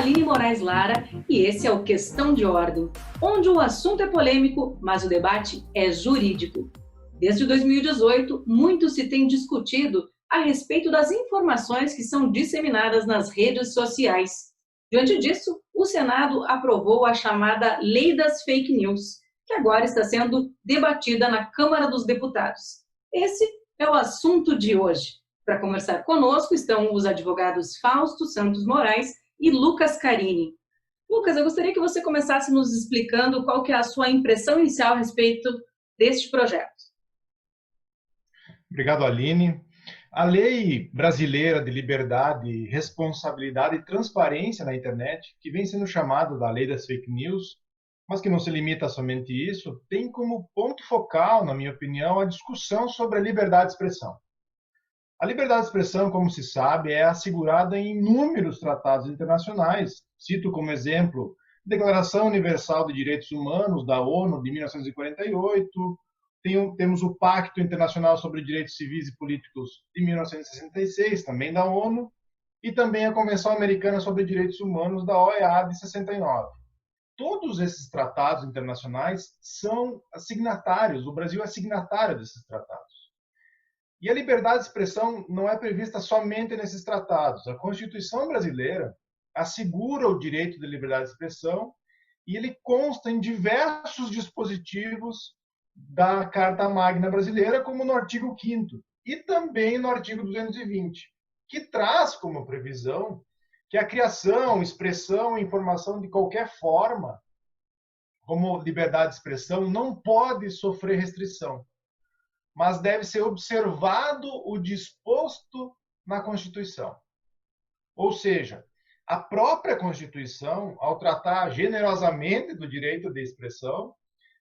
Aline Moraes Lara e esse é o Questão de Ordem, onde o assunto é polêmico, mas o debate é jurídico. Desde 2018, muito se tem discutido a respeito das informações que são disseminadas nas redes sociais. Diante disso, o Senado aprovou a chamada Lei das Fake News, que agora está sendo debatida na Câmara dos Deputados. Esse é o assunto de hoje. Para conversar conosco estão os advogados Fausto Santos Moraes e Lucas Carini. Lucas, eu gostaria que você começasse nos explicando qual que é a sua impressão inicial a respeito deste projeto. Obrigado, Aline. A Lei Brasileira de Liberdade, Responsabilidade e Transparência na Internet, que vem sendo chamada da Lei das Fake News, mas que não se limita a somente isso, tem como ponto focal, na minha opinião, a discussão sobre a liberdade de expressão. A liberdade de expressão, como se sabe, é assegurada em inúmeros tratados internacionais. Cito como exemplo a Declaração Universal de Direitos Humanos da ONU de 1948, temos o Pacto Internacional sobre Direitos Civis e Políticos de 1966, também da ONU, e também a Convenção Americana sobre Direitos Humanos da OEA de 69. Todos esses tratados internacionais são signatários, o Brasil é signatário desses tratados. E a liberdade de expressão não é prevista somente nesses tratados. A Constituição brasileira assegura o direito de liberdade de expressão e ele consta em diversos dispositivos da Carta Magna Brasileira, como no artigo 5º e também no artigo 220, que traz como previsão que a criação, expressão e informação de qualquer forma, como liberdade de expressão, não pode sofrer restrição, mas deve ser observado o disposto na Constituição. Ou seja, a própria Constituição, ao tratar generosamente do direito de expressão,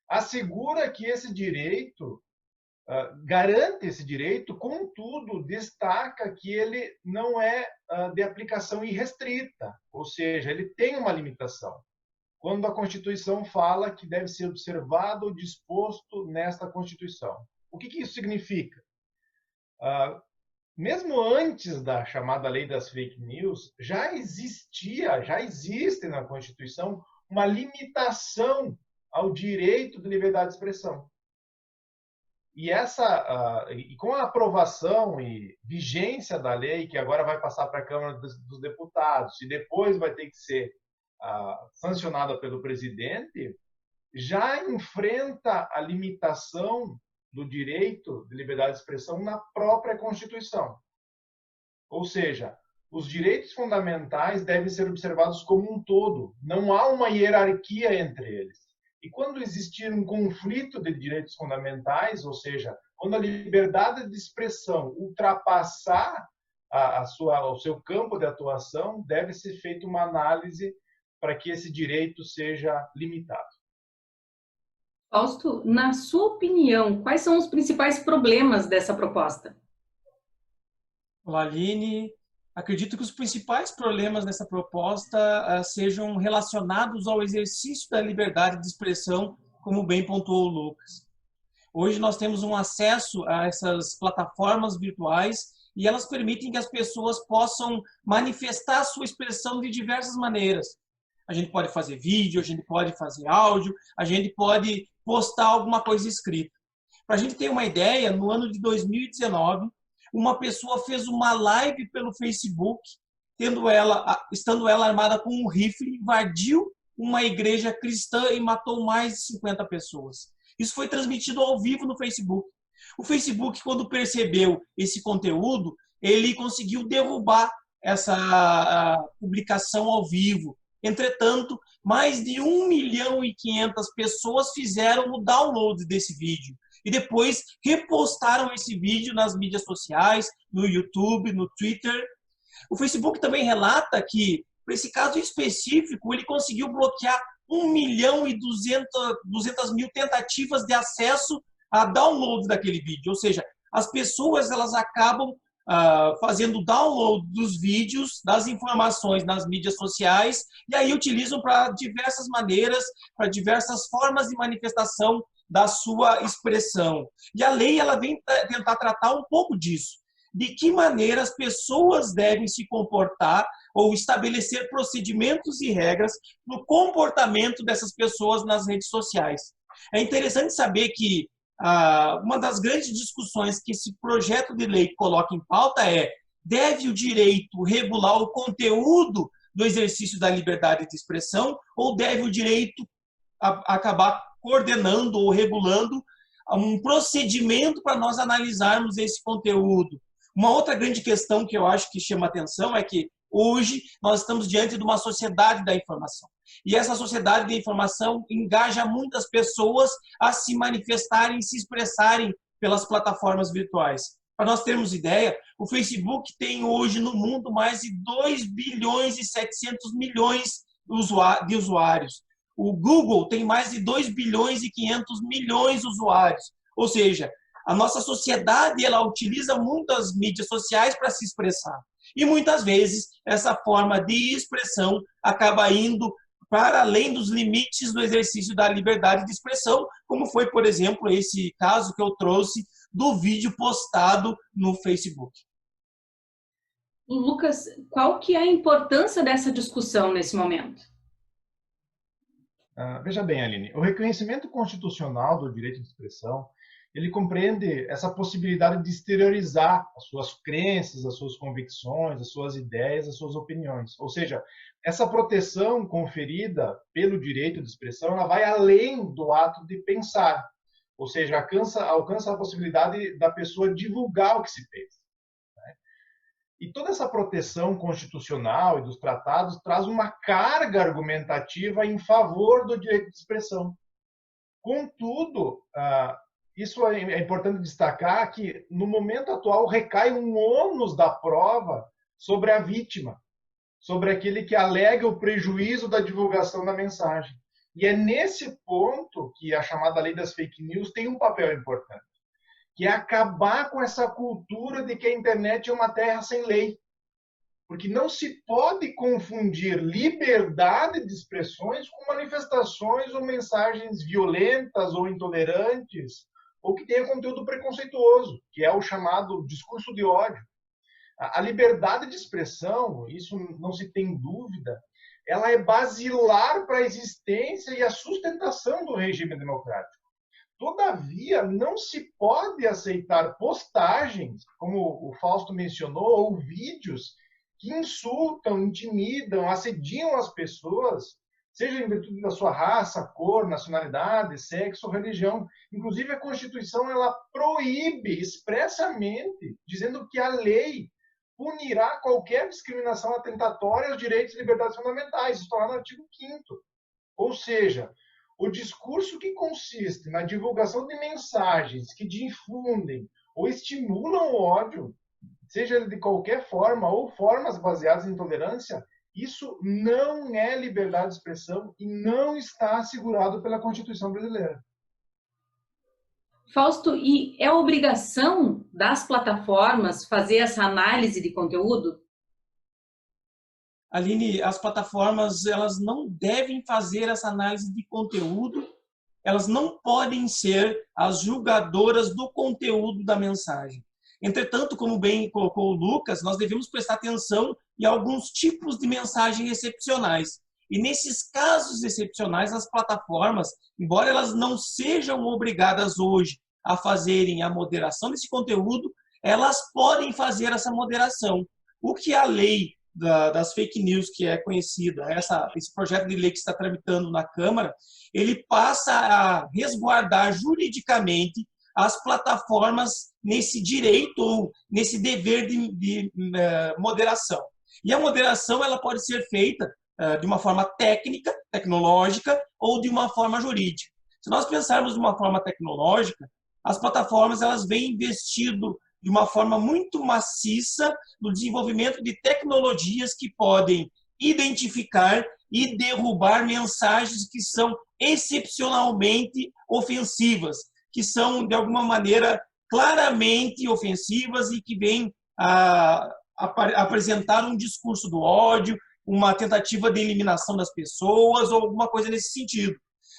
assegura que esse direito, garante esse direito, contudo, destaca que ele não é de aplicação irrestrita, ou seja, ele tem uma limitação. Quando a Constituição fala que deve ser observado o disposto nesta Constituição. O que isso significa? Mesmo antes da chamada Lei das Fake News, já existe na Constituição uma limitação ao direito de liberdade de expressão. E com a aprovação e vigência da lei, que agora vai passar para a Câmara dos Deputados e depois vai ter que ser sancionada pelo presidente, já enfrenta a limitação do direito de liberdade de expressão na própria Constituição. Ou seja, os direitos fundamentais devem ser observados como um todo. Não há uma hierarquia entre eles. E quando existir um conflito de direitos fundamentais, ou seja, quando a liberdade de expressão ultrapassar o seu campo de atuação, deve ser feita uma análise para que esse direito seja limitado. Fausto, na sua opinião, quais são os principais problemas dessa proposta? Olá, Aline. Acredito que os principais problemas dessa proposta sejam relacionados ao exercício da liberdade de expressão, como bem pontuou o Lucas. Hoje nós temos um acesso a essas plataformas virtuais e elas permitem que as pessoas possam manifestar a sua expressão de diversas maneiras. A gente pode fazer vídeo, a gente pode fazer áudio, a gente pode postar alguma coisa escrita. Para a gente ter uma ideia, no ano de 2019, uma pessoa fez uma live pelo Facebook, estando ela armada com um rifle, invadiu uma igreja cristã e matou mais de 50 pessoas. Isso foi transmitido ao vivo no Facebook. O Facebook, quando percebeu esse conteúdo, ele conseguiu derrubar essa publicação ao vivo. Entretanto, mais de 1.500.000 pessoas fizeram o download desse vídeo e depois repostaram esse vídeo nas mídias sociais, no YouTube, no Twitter. O Facebook também relata que, por esse caso específico, ele conseguiu bloquear 1.200.000 tentativas de acesso a download daquele vídeo. Ou seja, as pessoas elas acabam fazendo download dos vídeos, das informações nas mídias sociais, e aí utilizam para diversas maneiras, para diversas formas de manifestação da sua expressão. E a lei ela vem tentar tratar um pouco disso. De que maneira as pessoas devem se comportar ou estabelecer procedimentos e regras no comportamento dessas pessoas nas redes sociais. É interessante saber que uma das grandes discussões que esse projeto de lei coloca em pauta é: deve o direito regular o conteúdo do exercício da liberdade de expressão ou deve o direito acabar coordenando ou regulando um procedimento para nós analisarmos esse conteúdo? Uma outra grande questão que eu acho que chama atenção é que hoje nós estamos diante de uma sociedade da informação. E essa sociedade da informação engaja muitas pessoas a se manifestarem, se expressarem pelas plataformas virtuais. Para nós termos ideia, o Facebook tem hoje no mundo mais de 2 bilhões e 700 milhões de usuários. O Google tem mais de 2 bilhões e 500 milhões de usuários. Ou seja, a nossa sociedade ela utiliza muito as mídias sociais para se expressar. E muitas vezes essa forma de expressão acaba indo para além dos limites do exercício da liberdade de expressão, como foi, por exemplo, esse caso que eu trouxe do vídeo postado no Facebook. Lucas, qual que é a importância dessa discussão nesse momento? Veja bem, Aline, o reconhecimento constitucional do direito de expressão, ele compreende essa possibilidade de exteriorizar as suas crenças, as suas convicções, as suas ideias, as suas opiniões. Ou seja, essa proteção conferida pelo direito de expressão, ela vai além do ato de pensar. Ou seja, alcança a possibilidade da pessoa divulgar o que se pensa. E toda essa proteção constitucional e dos tratados traz uma carga argumentativa em favor do direito de expressão. Contudo, isso é importante destacar que, no momento atual, recai um ônus da prova sobre a vítima, sobre aquele que alega o prejuízo da divulgação da mensagem. E é nesse ponto que a chamada lei das fake news tem um papel importante, que é acabar com essa cultura de que a internet é uma terra sem lei. Porque não se pode confundir liberdade de expressões com manifestações ou mensagens violentas ou intolerantes, ou que tenha conteúdo preconceituoso, que é o chamado discurso de ódio. A liberdade de expressão, isso não se tem dúvida, ela é basilar para a existência e a sustentação do regime democrático. Todavia, não se pode aceitar postagens, como o Fausto mencionou, ou vídeos que insultam, intimidam, assediam as pessoas, seja em virtude da sua raça, cor, nacionalidade, sexo ou religião. Inclusive, a Constituição ela proíbe expressamente, dizendo que a lei punirá qualquer discriminação atentatória aos direitos e liberdades fundamentais. Isso está lá no artigo 5º. Ou seja, o discurso que consiste na divulgação de mensagens que difundem ou estimulam o ódio, seja ele de qualquer forma ou formas baseadas em intolerância, isso não é liberdade de expressão e não está assegurado pela Constituição brasileira. Fausto, e é obrigação das plataformas fazer essa análise de conteúdo? Aline, as plataformas elas não devem fazer essa análise de conteúdo, elas não podem ser as julgadoras do conteúdo da mensagem. Entretanto, como bem colocou o Lucas, nós devemos prestar atenção em alguns tipos de mensagens excepcionais. E nesses casos excepcionais, as plataformas, embora elas não sejam obrigadas hoje a fazerem a moderação desse conteúdo, elas podem fazer essa moderação. O que a lei das fake news, que é conhecida, esse projeto de lei que está tramitando na Câmara, ele passa a resguardar juridicamente as plataformas nesse direito ou nesse dever de moderação. E a moderação ela pode ser feita de uma forma técnica, tecnológica, ou de uma forma jurídica. Se nós pensarmos de uma forma tecnológica, as plataformas elas vêm investindo de uma forma muito maciça no desenvolvimento de tecnologias que podem identificar e derrubar mensagens que são excepcionalmente ofensivas, que são, de alguma maneira, claramente ofensivas e que vêm a apresentar um discurso do ódio, uma tentativa de eliminação das pessoas ou alguma coisa nesse sentido.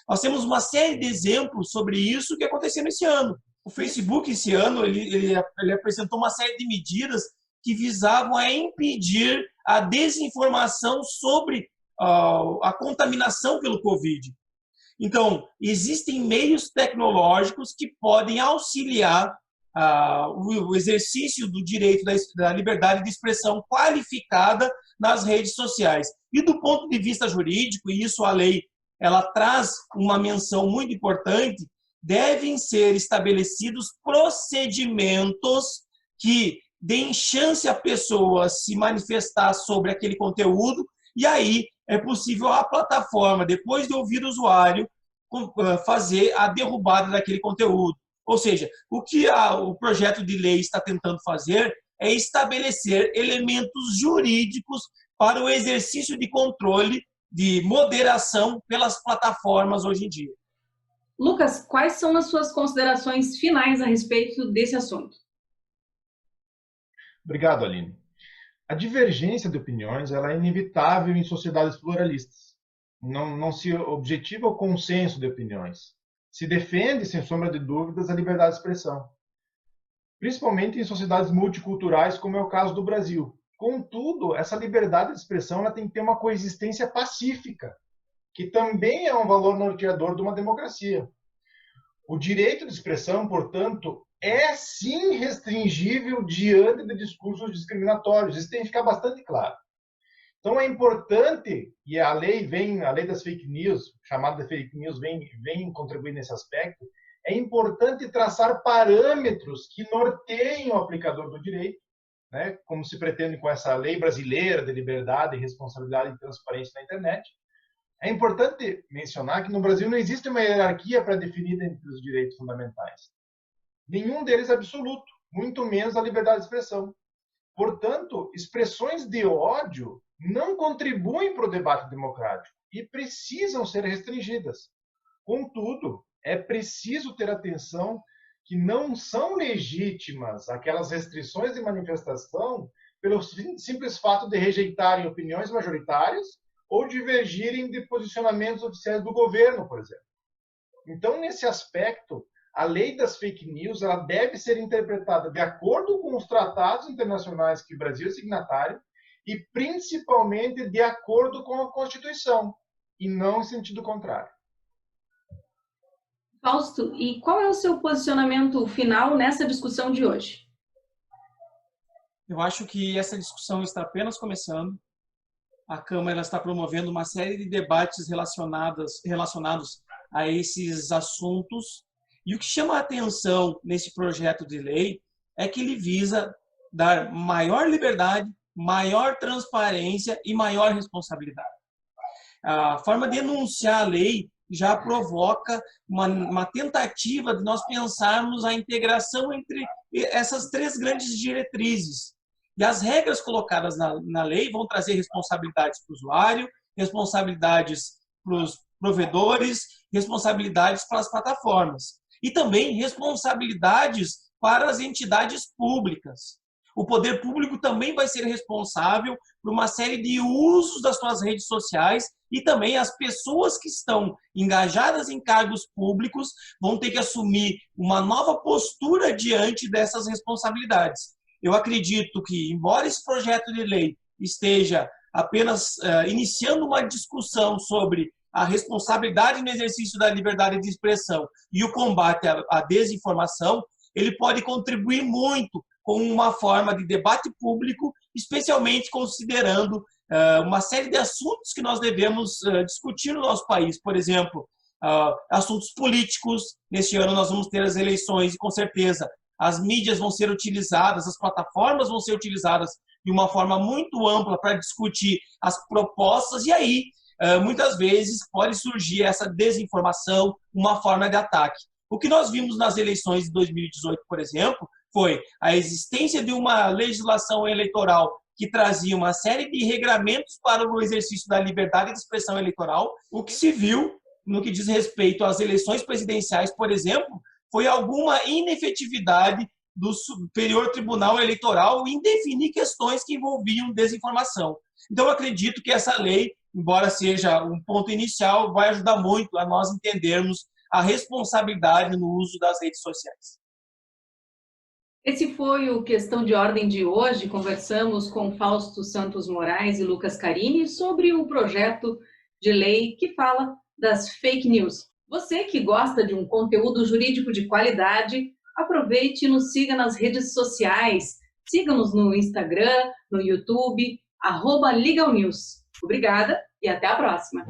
Nós temos uma série de exemplos sobre isso que aconteceu esse ano. O Facebook, esse ano, ele apresentou uma série de medidas que visavam a impedir a desinformação sobre a contaminação pelo Covid. Então, existem meios tecnológicos que podem auxiliar o exercício do direito da liberdade de expressão qualificada nas redes sociais. E do ponto de vista jurídico, e isso a lei ela traz uma menção muito importante, devem ser estabelecidos procedimentos que deem chance à pessoa se manifestar sobre aquele conteúdo, e aí é possível a plataforma, depois de ouvir o usuário, fazer a derrubada daquele conteúdo. Ou seja, o que o projeto de lei está tentando fazer é estabelecer elementos jurídicos para o exercício de controle, de moderação pelas plataformas hoje em dia. Lucas, quais são as suas considerações finais a respeito desse assunto? Obrigado, Aline. A divergência de opiniões ela é inevitável em sociedades pluralistas. Não se objetiva o consenso de opiniões. Se defende, sem sombra de dúvidas, a liberdade de expressão, principalmente em sociedades multiculturais, como é o caso do Brasil. Contudo, essa liberdade de expressão ela tem que ter uma coexistência pacífica, que também é um valor norteador de uma democracia. O direito de expressão, portanto, é sim restringível diante de discursos discriminatórios. Isso tem que ficar bastante claro. Então é importante, e a lei das fake news, chamada de fake news, vem contribuir nesse aspecto, é importante traçar parâmetros que norteiem o aplicador do direito, né, como se pretende com essa lei brasileira de liberdade, responsabilidade e transparência na internet. É importante mencionar que no Brasil não existe uma hierarquia pré-definida entre os direitos fundamentais. Nenhum deles é absoluto, muito menos a liberdade de expressão. Portanto, expressões de ódio não contribuem para o debate democrático e precisam ser restringidas. Contudo, é preciso ter atenção que não são legítimas aquelas restrições de manifestação pelo simples fato de rejeitarem opiniões majoritárias ou divergirem de posicionamentos oficiais do governo, por exemplo. Então, nesse aspecto, a lei das fake news ela deve ser interpretada de acordo com os tratados internacionais que o Brasil é signatário e, principalmente, de acordo com a Constituição, e não em sentido contrário. Fausto, e qual é o seu posicionamento final nessa discussão de hoje? Eu acho que essa discussão está apenas começando. A Câmara está promovendo uma série de debates relacionados a esses assuntos. E o que chama a atenção nesse projeto de lei é que ele visa dar maior liberdade, maior transparência e maior responsabilidade. A forma de enunciar a lei já provoca uma tentativa de nós pensarmos a integração entre essas três grandes diretrizes. E as regras colocadas na lei vão trazer responsabilidades para o usuário, responsabilidades para os provedores, responsabilidades para as plataformas. E também responsabilidades para as entidades públicas. O poder público também vai ser responsável por uma série de usos das suas redes sociais e também as pessoas que estão engajadas em cargos públicos vão ter que assumir uma nova postura diante dessas responsabilidades. Eu acredito que, embora esse projeto de lei esteja apenas iniciando uma discussão sobre a responsabilidade no exercício da liberdade de expressão e o combate à desinformação, ele pode contribuir muito com uma forma de debate público, especialmente considerando uma série de assuntos que nós devemos discutir no nosso país. Por exemplo, assuntos políticos. Neste ano nós vamos ter as eleições e, com certeza, as mídias vão ser utilizadas, as plataformas vão ser utilizadas de uma forma muito ampla para discutir as propostas e aí, muitas vezes, pode surgir essa desinformação, uma forma de ataque. O que nós vimos nas eleições de 2018, por exemplo, foi a existência de uma legislação eleitoral que trazia uma série de regramentos para o exercício da liberdade de expressão eleitoral. O que se viu no que diz respeito às eleições presidenciais, por exemplo, foi alguma inefetividade do Superior Tribunal Eleitoral em definir questões que envolviam desinformação. Então, eu acredito que essa lei, embora seja um ponto inicial, vai ajudar muito a nós entendermos a responsabilidade no uso das redes sociais. Esse foi o Questão de Ordem de hoje. Conversamos com Fausto Santos Moraes e Lucas Carini sobre o projeto de lei que fala das fake news. Você que gosta de um conteúdo jurídico de qualidade, aproveite e nos siga nas redes sociais. Siga-nos no Instagram, no YouTube, @legalnews. Obrigada e até a próxima.